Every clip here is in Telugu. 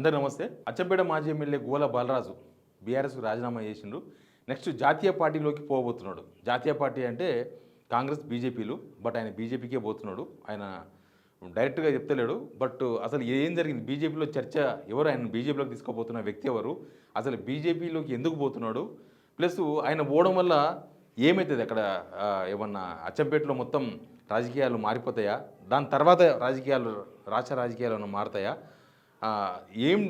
అందరికీ నమస్తే. అచ్చంపేట మాజీ ఎమ్మెల్యే గోల బాలరాజు బీఆర్ఎస్కు రాజీనామా చేసిండు. నెక్స్ట్ జాతీయ పార్టీలోకి పోబోతున్నాడు. జాతీయ పార్టీ అంటే కాంగ్రెస్, బీజేపీలు. బట్ ఆయన బీజేపీకే పోతున్నాడు. ఆయన డైరెక్ట్గా చెప్తలేడు. బట్ అసలు ఏం జరిగింది, బీజేపీలో చర్చ ఎవరు, ఆయన బీజేపీలోకి తీసుకోబోతున్న వ్యక్తి ఎవరు, అసలు బీజేపీలోకి ఎందుకు పోతున్నాడు, ప్లస్ ఆయన పోవడం వల్ల ఏమవుతుంది అక్కడ, ఏమన్నా అచ్చంపేటలో మొత్తం రాజకీయాలు మారిపోతాయా, దాని తర్వాత రాష్ట్ర రాజకీయాలు ఏమైనా మారుతాయా, ఏం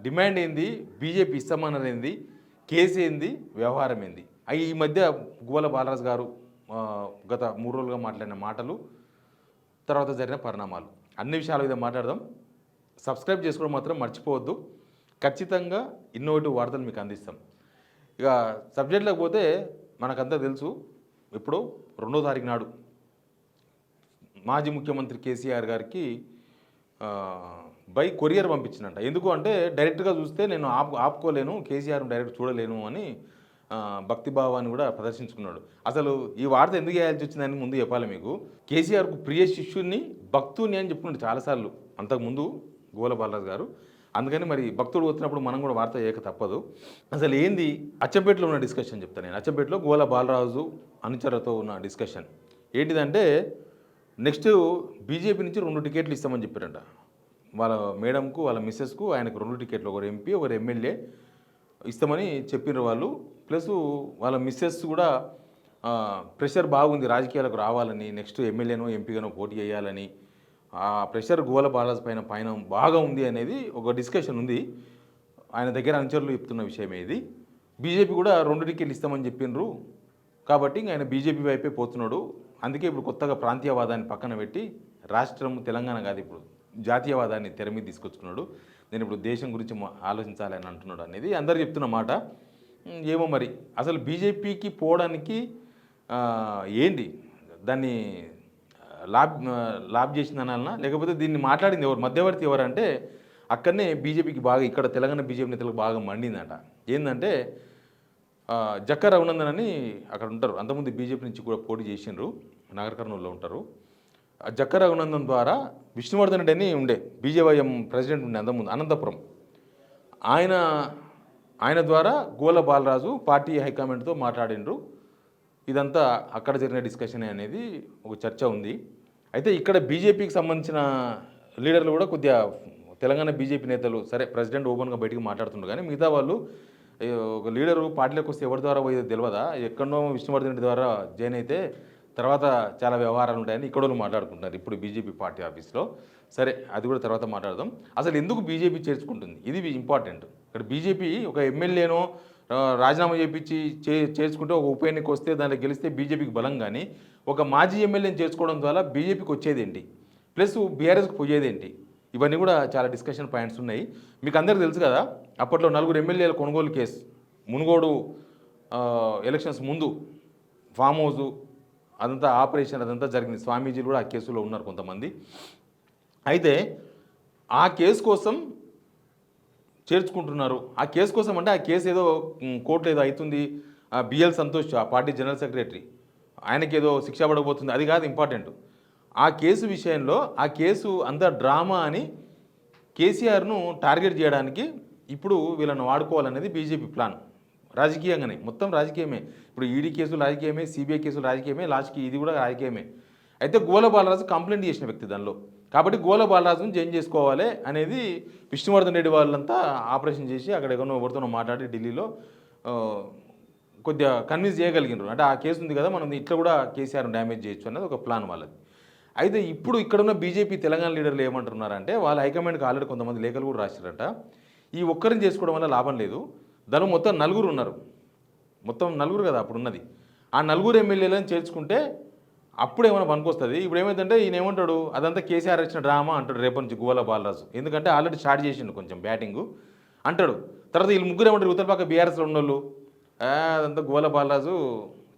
డిమాండ్ ఏంది, బీజేపీ ఇస్తామన్నది ఏంది, కేసు ఏంది, వ్యవహారం ఏంది, ఈ మధ్య గోల బాలరాజు గారు గత 3 రోజులుగా మాట్లాడిన మాటలు, తర్వాత జరిగిన పరిణామాలు, అన్ని విషయాల మీద మాట్లాడదాం. సబ్స్క్రైబ్ చేసుకోవడం మాత్రం మర్చిపోవద్దు. ఖచ్చితంగా ఇన్నోవేటివ్ వార్తలు మీకు అందిస్తాం. ఇక సబ్జెక్ట్లోకి పోతే మనకంతా తెలుసు, ఇప్పుడు 2వ తారీఖు నాడు మాజీ ముఖ్యమంత్రి కేసీఆర్ గారికి బై కొరియర్ పంపించినట్ట. ఎందుకు అంటే డైరెక్ట్గా చూస్తే నేను ఆపుకోలేను, కేసీఆర్ను డైరెక్ట్ చూడలేను అని భక్తిభావాన్ని కూడా ప్రదర్శించుకున్నాడు. అసలు ఈ వార్త ఎందుకు వేయాల్సి వచ్చిందని ముందు చెప్పాలి మీకు. కేసీఆర్కు ప్రియ శిష్యుని భక్తుని అని చెప్పుకున్నాడు చాలాసార్లు అంతకుముందు గోల బాలరాజు గారు. అందుకని మరి భక్తుడు వచ్చినప్పుడు మనం కూడా వార్త చేయక తప్పదు. అసలు ఏంది అచ్చంపేటలో ఉన్న డిస్కషన్ చెప్తాను నేను. అచ్చంపేటలో గోల బాలరాజు అనుచరులతో ఉన్న డిస్కషన్ ఏంటిదంటే, నెక్స్ట్ బీజేపీ నుంచి 2 టికెట్లు ఇస్తామని చెప్పారంట. వాళ్ళ మేడంకు, వాళ్ళ మిస్సెస్కు, ఆయనకు 2 టికెట్లు, ఒకరు ఎంపీ, ఒకరు ఎమ్మెల్యే ఇస్తామని చెప్పినారు వాళ్ళు. ప్లస్ వాళ్ళ మిస్సెస్ కూడా ప్రెషర్ బాగుంది రాజకీయాలకు రావాలని, నెక్స్ట్ ఎమ్మెల్యేనో ఎంపీగానో పోటీ చేయాలని, ఆ ప్రెషర్ గోల బాలరాజు పైన బాగా ఉంది అనేది ఒక డిస్కషన్ ఉంది. ఆయన దగ్గర అనుచరులు చెప్తున్న విషయమే ఇది. బీజేపీ కూడా 2 టికెట్లు ఇస్తామని చెప్పిండ్రు కాబట్టి ఆయన బీజేపీ వైపే పోతున్నాడు. అందుకే ఇప్పుడు కొత్తగా ప్రాంతీయవాదాన్ని పక్కన పెట్టి రాష్ట్రం తెలంగాణ కాదు, ఇప్పుడు జాతీయవాదాన్ని తెర మీద తీసుకొచ్చుకున్నాడు. నేను ఇప్పుడు దేశం గురించి ఆలోచించాలని అంటున్నాడు అనేది అందరు చెప్తున్న మాట. ఏమో మరి అసలు బీజేపీకి పోవడానికి ఏంటి, దాన్ని లాబ్ చేసిందనాలనా, లేకపోతే దీన్ని మాట్లాడింది ఎవరు, మధ్యవర్తి ఎవరంటే అక్కడనే బీజేపీకి బాగా, ఇక్కడ తెలంగాణ బీజేపీ నేతలకు బాగా మండిందట. ఏంటంటే జక్క రఘునందన్ అని అక్కడ ఉంటారు, అంతకుముందు బీజేపీ నుంచి కూడా పోటీ చేసిండ్రు, నాగర్ కర్నూలులో ఉంటారు. జక్క రఘునందన్ ద్వారా విష్ణువర్ధన్ రెడ్డి అని ఉండే బీజేవైఎం ప్రెసిడెంట్ ఉండే అంతకుముందు అనంతపురం, ఆయన ద్వారా గోల బాలరాజు పార్టీ హైకమాండ్తో మాట్లాడిండ్రు. ఇదంతా అక్కడ జరిగిన డిస్కషన్ అనేది ఒక చర్చ ఉంది. అయితే ఇక్కడ బీజేపీకి సంబంధించిన లీడర్లు కూడా కొద్దిగా తెలంగాణ బీజేపీ నేతలు, సరే ప్రెసిడెంట్ ఓపెన్గా బయటికి మాట్లాడుతుండ్రు, కానీ మిగతా వాళ్ళు ఒక లీడరు పార్టీలోకి వస్తే ఎవరి ద్వారా పోయేది తెలియదా, ఎక్కడో విష్ణువర్ధన్ రెడ్డి ద్వారా జాయిన్ అయితే తర్వాత చాలా వ్యవహారాలు ఉంటాయని ఇక్కడ మాట్లాడుకుంటున్నారు ఇప్పుడు బీజేపీ పార్టీ ఆఫీస్లో. సరే అది కూడా తర్వాత మాట్లాడదాం. అసలు ఎందుకు బీజేపీ చేర్చుకుంటుంది, ఇది ఇంపార్టెంట్. ఇక్కడ బీజేపీ ఒక ఎమ్మెల్యేనో రాజీనామా చేయించి చేర్చుకుంటే ఒక ఉప ఎన్నిక వస్తే దాంట్లో గెలిస్తే బీజేపీకి బలం, కానీ ఒక మాజీ ఎమ్మెల్యేని చేర్చుకోవడం ద్వారా బీజేపీకి వచ్చేదేంటి, ప్లస్ బీఆర్ఎస్కి పోయేదేంటి, ఇవన్నీ కూడా చాలా డిస్కషన్ పాయింట్స్ ఉన్నాయి. మీకు అందరికీ తెలుసు కదా, అప్పట్లో 4 ఎమ్మెల్యేల కొనుగోలు కేసు, మునుగోడు ఎలక్షన్స్ ముందు ఫామ్ హౌస్ అదంతా ఆపరేషన్ అదంతా జరిగింది. స్వామీజీలు కూడా ఆ కేసులో ఉన్నారు కొంతమంది. అయితే ఆ కేసు కోసం చేర్చుకుంటున్నారు. ఆ కేసు కోసం అంటే ఆ కేసు ఏదో కోర్టులో ఏదో అవుతుంది, బిఎల్ సంతోష్ ఆ పార్టీ జనరల్ సెక్రటరీ, ఆయనకి ఏదో శిక్ష పడబోతుంది, అది కాదు ఇంపార్టెంట్. ఆ కేసు విషయంలో ఆ కేసు అంతా డ్రామా అని కేసీఆర్ను టార్గెట్ చేయడానికి ఇప్పుడు వీళ్ళని వాడుకోవాలనేది బీజేపీ ప్లాన్. రాజకీయంగానే, మొత్తం రాజకీయమే. ఇప్పుడు ఈడీ కేసులు రాజకీయమే, సిబిఐ కేసులు రాజకీయమే, లాస్ట్కి ఇది కూడా రాజకీయమే. అయితే గోల బాలరాజు కంప్లైంట్ చేసిన వ్యక్తి దానిలో, కాబట్టి గోల బాలరాజును చేంజ్ చేసుకోవాలి అనేది విష్ణువర్ధన్ రెడ్డి వాళ్ళంతా ఆపరేషన్ చేసి అక్కడ ఎవరితోనో మాట్లాడి ఢిల్లీలో కొద్దిగా కన్విన్స్ చేయగలిగినారు. అంటే ఆ కేసు ఉంది కదా, మనం ఇట్లా కూడా కేసీఆర్ను డ్యామేజ్ చేయొచ్చు అనేది ఒక ప్లాన్ వాళ్ళది. అయితే ఇప్పుడు ఇక్కడున్న బీజేపీ తెలంగాణ లీడర్లు ఏమంటున్నారంటే, వాళ్ళ హైకమాండ్కి ఆల్రెడీ కొంతమంది లేఖలు కూడా రాశారట. ఈ ఒక్కరిని చేసుకోవడం వల్ల లాభం లేదు, దానిలో మొత్తం 4 ఉన్నారు, మొత్తం 4 కదా అప్పుడు ఉన్నది. ఆ 4 ఎమ్మెల్యేలను చేర్చుకుంటే అప్పుడు ఏమైనా పనికొస్తుంది. ఇప్పుడు ఏమైందంటే ఈయన ఏమంటాడు, అదంతా కేసీఆర్ ఇచ్చిన డ్రామా అంటాడు రేపటి నుంచి గోల బాలరాజు, ఎందుకంటే ఆల్రెడీ స్టార్ట్ చేసిండు కొంచెం బ్యాటింగు అంటాడు. తర్వాత వీళ్ళు ముగ్గురు ఏమంటారు, ఉత్తర పక్క బీఆర్ఎస్లో ఉన్నోళ్ళు, అదంతా గోల బాలరాజు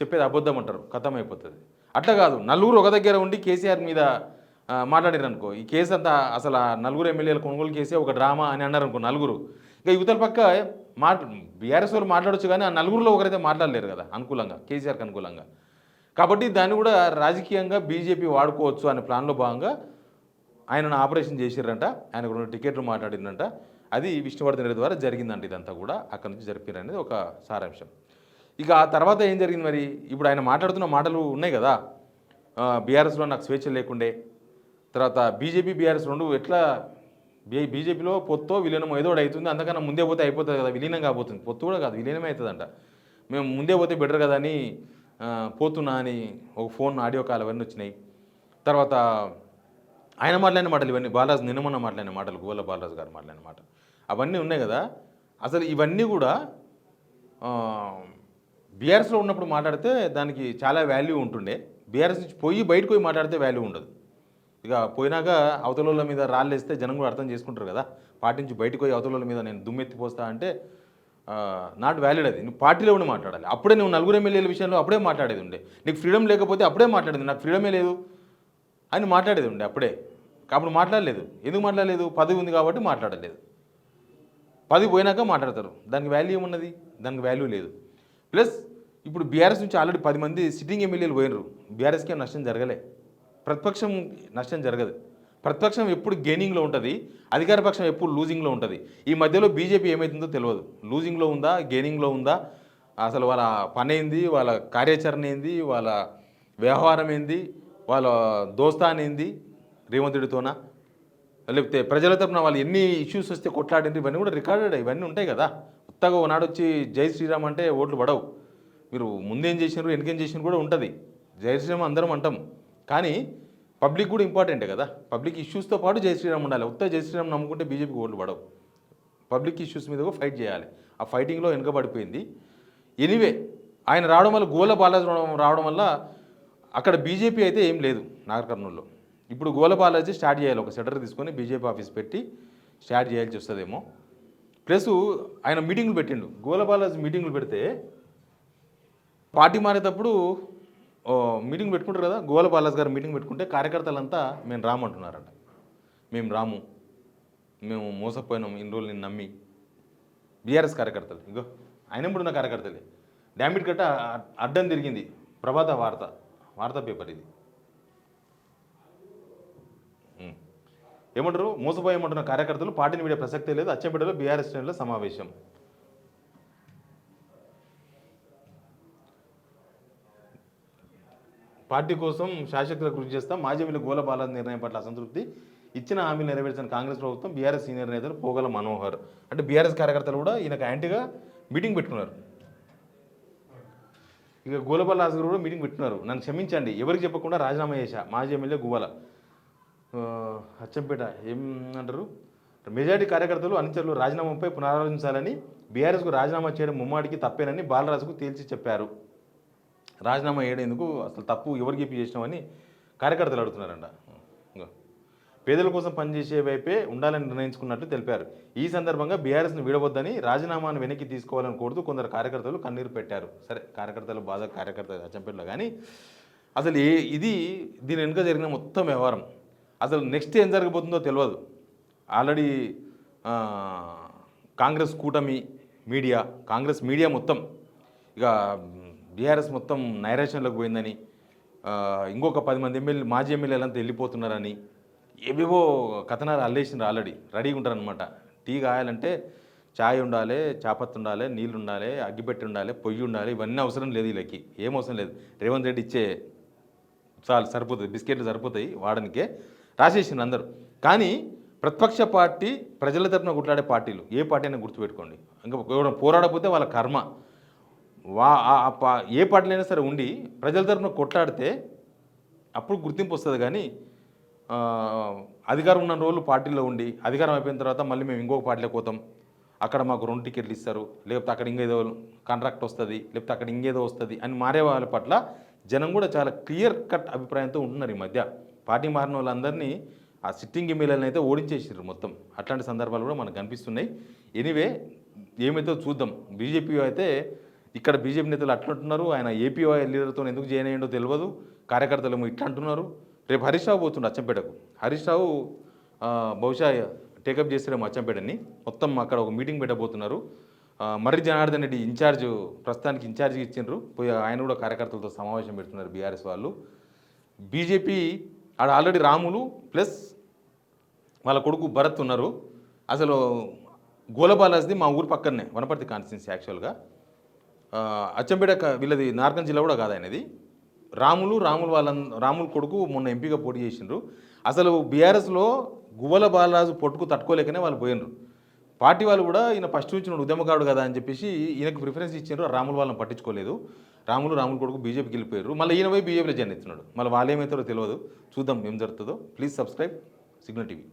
చెప్పేది అబద్ధం అంటారు, ఖతం అయిపోతుంది. అట్లా కాదు, 4 ఒక దగ్గర ఉండి కేసీఆర్ మీద మాట్లాడారు అనుకో, ఈ కేసు అంతా అసలు ఆ 4 ఎమ్మెల్యేల కొనుగోలు కేసే ఒక డ్రామా అని అన్నారు అనుకో 4. ఇక యువతల పక్క బీఆర్ఎస్ వాళ్ళు మాట్లాడొచ్చు, కానీ ఆ 4లో ఒకరైతే మాట్లాడలేరు కదా అనుకూలంగా, కేసీఆర్కి అనుకూలంగా. కాబట్టి దాన్ని కూడా రాజకీయంగా బీజేపీ వాడుకోవచ్చు అనే ప్లాన్లో భాగంగా ఆయనను ఆపరేషన్ చేసిర్రంట. ఆయనకు 2 టికెట్లు మాట్లాడిందంట. అది విష్ణువర్ధన్ రెడ్డి ద్వారా జరిగిందండి. ఇదంతా కూడా అక్కడ నుంచి జరిపారు అనేది ఒక సారాంశం. ఇక ఆ తర్వాత ఏం జరిగింది మరి? ఇప్పుడు ఆయన మాట్లాడుతున్న మాటలు ఉన్నాయి కదా, బీఆర్ఎస్లో నాకు స్వేచ్ఛ లేకుండే, తర్వాత బీజేపీ బీఆర్ఎస్ రెండు ఎట్లా బీజేపీలో పొత్తో విలీనమో ఏదో ఒకటి అవుతుంది, అందుకన్నా ముందే పోతే అయిపోతుంది కదా, విలీనం కాబోతుంది. పొత్తు కూడా కాదు, విలీనమే అవుతుందంట. మేము ముందే పోతే బెటర్ కదా అని పోతున్నా అని ఒక ఫోన్ ఆడియో కాల్ అవన్నీ వచ్చినాయి. తర్వాత ఆయన మాట్లాడిన మాటలు ఇవన్నీ, బాలరాజు నిన్నమన్న మాట్లాడిన మాటలు, గోల బాలరాజు గారు మాట్లాడిన మాట అవన్నీ ఉన్నాయి కదా. అసలు ఇవన్నీ కూడా బీఆర్ఎస్లో ఉన్నప్పుడు మాట్లాడితే దానికి చాలా వాల్యూ ఉంటుండే. బీఆర్ఎస్ నుంచి బయటకు పోయి మాట్లాడితే వాల్యూ ఉండదు. ఇక పోయినాక అవతల మీద రాళ్ళు వేస్తే జనం కూడా అర్థం చేసుకుంటారు కదా. పార్టీ నుంచి బయటకు పోయి అవతల మీద నేను దుమ్మెత్తిపోస్తా అంటే నాట్ వ్యాలిడ్. అది నువ్వు పార్టీలో ఉండి మాట్లాడాలి. అప్పుడే నువ్వు నలుగురు ఎమ్మెల్యేల విషయంలో అప్పుడే మాట్లాడేది ఉండే. నీకు ఫ్రీడమ్ లేకపోతే అప్పుడే మాట్లాడేది, నాకు ఫ్రీడమే లేదు అని మాట్లాడేది ఉండే అప్పుడే. అప్పుడు మాట్లాడలేదు. ఎందుకు మాట్లాడలేదు? పదవి ఉంది కాబట్టి మాట్లాడలేదు. పదవి పోయినాక మాట్లాడతారు. దానికి వాల్యూ ఏమున్నది? దానికి వాల్యూ లేదు. ప్లస్ ఇప్పుడు బీఆర్ఎస్ నుంచి ఆల్రెడీ 10 మంది సిట్టింగ్ ఎమ్మెల్యేలు పోయినరు. బీఆర్ఎస్కి ఏం నష్టం జరగలే, ప్రతిపక్షం నష్టం జరగదు. ప్రతిపక్షం ఎప్పుడు గెయినింగ్లో ఉంటుంది, అధికార పక్షం ఎప్పుడు లూజింగ్లో ఉంటుంది. ఈ మధ్యలో బీజేపీ ఏమవుతుందో తెలియదు, లూజింగ్లో ఉందా గెయినింగ్లో ఉందా, అసలు వాళ్ళ పని ఏంది, వాళ్ళ కార్యాచరణ ఏంది, వాళ్ళ వ్యవహారం ఏంది, వాళ్ళ దోస్తాన్ ఏంది రేవంత్ రెడ్డితోనా, లేకపోతే ప్రజల తరపున వాళ్ళు ఎన్ని ఇష్యూస్ వస్తే కొట్లాడింది, ఇవన్నీ కూడా రికార్డెడ్, ఇవన్నీ ఉంటాయి కదా. కొత్తగా ఒకనాడు వచ్చి జై శ్రీరామ్ అంటే ఓట్లు పడవు. మీరు ముందేం చేసినారు వెనకేం చేసినారు కూడా ఉంటుంది. జై శ్రీరామ్ అందరం అంటాం, కానీ పబ్లిక్ కూడా ఇంపార్టెంటే కదా. పబ్లిక్ ఇష్యూస్తో పాటు జై శ్రీరామ్ ఉండాలి. ఉత్త జై శ్రీరామ్ నమ్ముకుంటే బీజేపీకి ఓట్లు పడవు. పబ్లిక్ ఇష్యూస్ మీద కూడా ఫైట్ చేయాలి. ఆ ఫైటింగ్లో వెనుకబడిపోయింది. ఎనీవే ఆయన రావడం వల్ల, గోల బాలాజీ రావడం వల్ల అక్కడ బీజేపీ అయితే ఏం లేదు నాగర్ కర్నూలులో. ఇప్పుడు గోల బాలాజీ స్టార్ట్ చేయాలి, ఒక సెటర్ తీసుకొని బీజేపీ ఆఫీస్ పెట్టి స్టార్ట్ చేయాల్సి వస్తుందేమో. ప్లస్ ఆయన మీటింగ్లు పెట్టిండు. గోల బాలాజీ మీటింగ్లు పెడితే పార్టీ మారేటప్పుడు మీటింగ్ పెట్టుకుంటారు కదా, గోల బాలాజీ గారు మీటింగ్ పెట్టుకుంటే కార్యకర్తలంతా మేము రామంటున్నారంట. మేము రాము, మేము మోసపోయినాం ఇన్ని రోజులు నేను నమ్మి. బీఆర్ఎస్ కార్యకర్తలు, ఇగో ఆయన ఇప్పుడు ఉన్న కార్యకర్తలే. డామిట్ గట్ట అడ్డం తిరిగింది. ప్రభాత వార్తా పేపర్ ఇది. ఏమంటారు? మోసపోయామంటున్న కార్యకర్తలు పార్టీని వీడే ప్రసక్తే లేదు. అచ్చంపేటలో బీఆర్ఎస్ శ్రేణుల సమావేశం. పార్టీ కోసం శాశ్వతగా కృషి చేస్తాం. మాజీ ఎమ్మెల్యే గోల బాలాజీ నిర్ణయం పట్ల అసంతృప్తి, ఇచ్చిన హామీలు నెరవేర్చిన కాంగ్రెస్ ప్రభుత్వం. బీఆర్ఎస్ సీనియర్ నేతలు పోగల మనోహర్. అంటే బీఆర్ఎస్ కార్యకర్తలు కూడా ఈయనకు యాంటీగా మీటింగ్ పెట్టుకున్నారు. ఇక గోల బాలాజీ గారు కూడా మీటింగ్ పెట్టుకున్నారు. నన్ను క్షమించండి, ఎవరికి చెప్పకుండా రాజీనామా చేశా. మాజీ ఎమ్మెల్యే గువ్వల. అచ్చంపేట ఏమంటారు? మెజారిటీ కార్యకర్తలు అనుచరులు రాజీనామాపై పునరాలోచించాలని, బీఆర్ఎస్కు రాజీనామా చేయడం ముమ్మాడికి తప్పేనని బాలరాజుకు తేల్చి చెప్పారు. రాజీనామా చేయడేందుకు అసలు తప్పు ఎవరికి చెప్పి చేసినామని కార్యకర్తలు అడుగుతున్నారంట. పేదల కోసం పనిచేసే వైపే ఉండాలని నిర్ణయించుకున్నట్లు తెలిపారు. ఈ సందర్భంగా బీఆర్ఎస్ను వీడవద్దని, రాజీనామాను వెనక్కి తీసుకోవాలని కోరుతూ కొందరు కార్యకర్తలు కన్నీరు పెట్టారు. సరే, కార్యకర్తలు బాధ కార్యకర్తలు అచ్చంపేటలో, కానీ అసలు ఇది దీని వెనుక జరిగిన మొత్తం వ్యవహారం అసలు నెక్స్ట్ ఏం జరగబోతుందో తెలియదు. ఆల్రెడీ కాంగ్రెస్ కూటమి మీడియా, కాంగ్రెస్ మీడియా మొత్తం ఇక బీఆర్ఎస్ మొత్తం నైరాశ్యంలోకి పోయిందని, ఇంకొక 10 మంది మాజీ ఎమ్మెల్యేలంతా వెళ్ళిపోతున్నారని ఏవేవో కథనాలు అల్లేసినారు. ఆల్రెడీ రెడీగా ఉంటారనమాట. టీ కాయాలంటే ఛాయ్ ఉండాలి, చాపత్తి ఉండాలి, నీళ్ళు ఉండాలి, అగ్గిపెట్టి ఉండాలి, పొయ్యి ఉండాలి. ఇవన్నీ అవసరం లేదు వీళ్ళకి, ఏం అవసరం లేదు. రేవంత్ రెడ్డి ఇచ్చే చాలు సరిపోతుంది, బిస్కెట్లు సరిపోతాయి వాడనికే రాసేసింది అందరూ. కానీ ప్రతిపక్ష పార్టీ, ప్రజల తరపున కొట్లాడే పార్టీలు ఏ పార్టీ అయినా గుర్తుపెట్టుకోండి, ఇంకా పోరాడకపోతే వాళ్ళ కర్మ. ఏ పార్టీలు అయినా సరే ఉండి ప్రజల తరపున కొట్లాడితే అప్పుడు గుర్తింపు వస్తుంది. కానీ అధికారం ఉన్న రోజులు పార్టీలో ఉండి అధికారం అయిపోయిన తర్వాత మళ్ళీ మేము ఇంకొక పార్టీలోకి పోతాం, అక్కడ మాకు 2 టికెట్లు ఇస్తారు, లేకపోతే అక్కడ ఇంకేదో కాంట్రాక్ట్ వస్తుంది, లేకపోతే అక్కడ ఇంకేదో వస్తుంది అని మారే వాళ్ళ పట్ల జనం కూడా చాలా క్లియర్ కట్ అభిప్రాయంతో ఉంటున్నారు. ఈ మధ్య పార్టీ మారిన వాళ్ళందరినీ ఆ సిట్టింగ్ ఎమ్మెల్యేలను అయితే ఓడించేసారు మొత్తం. అట్లాంటి సందర్భాలు కూడా మనకు కనిపిస్తున్నాయి. ఎనీవే ఏమైతే చూద్దాం. బీజేపీ అయితే ఇక్కడ బీజేపీ నేతలు అట్లంటున్నారు, ఆయన ఏపీఓఐ లీడర్తో ఎందుకు జాయిన్ అయ్యిండో తెలియదు, కార్యకర్తలు ఏమో ఇట్లా అంటున్నారు. రేపు హరీష్ రావు పోతుండే అచ్చంపేటకు. హరీష్ రావు బహుశా టేకప్ చేస్తారేమో అచ్చంపేటని. మొత్తం అక్కడ ఒక మీటింగ్ పెట్టబోతున్నారు. మర్రి జనార్దన్ రెడ్డి ఇన్ఛార్జ్, ప్రస్తుతానికి ఇన్ఛార్జ్ ఇచ్చిండ్రు, పోయి ఆయన కూడా కార్యకర్తలతో సమావేశం పెడుతున్నారు బీఆర్ఎస్ వాళ్ళు. బీజేపీ ఆడ ఆల్రెడీ రాములు ప్లస్ వాళ్ళ కొడుకు భరత్ ఉన్నారు. అసలు గోలబాలాజ్ది మా ఊరు పక్కనే వనపర్తి కాన్స్టిట్యున్సీ యాక్చువల్గా. అచ్చంపేట వీళ్ళది నార్కన్ జిల్లా కూడా కాదు ఆయనది. రాములు కొడుకు మొన్న ఎంపీగా పోటీ చేసిండ్రు. అసలు బీఆర్ఎస్లో గువ్వల బాలరాజు పొట్టుకు తట్టుకోలేకనే వాళ్ళు పోయినరు. పార్టీ వాళ్ళు కూడా ఈయన ఫస్ట్ నుంచి ఉద్యమకారుడు కదా అని చెప్పేసి ఈయనకు ప్రిఫరెన్స్ ఇచ్చారు. రాములు వాళ్ళని పట్టించుకోలేదు. రాములు కొడుకు బీజేపీకి వెళ్ళిపోయారు. మళ్ళీ ఈయన పోయి బీజేపీలో జాయిన్ అవుతున్నాడు. మళ్ళీ వాళ్ళు ఏమవుతారో తెలియదు. చూద్దాం ఏం జరుగుతుందో. Please subscribe signal TV.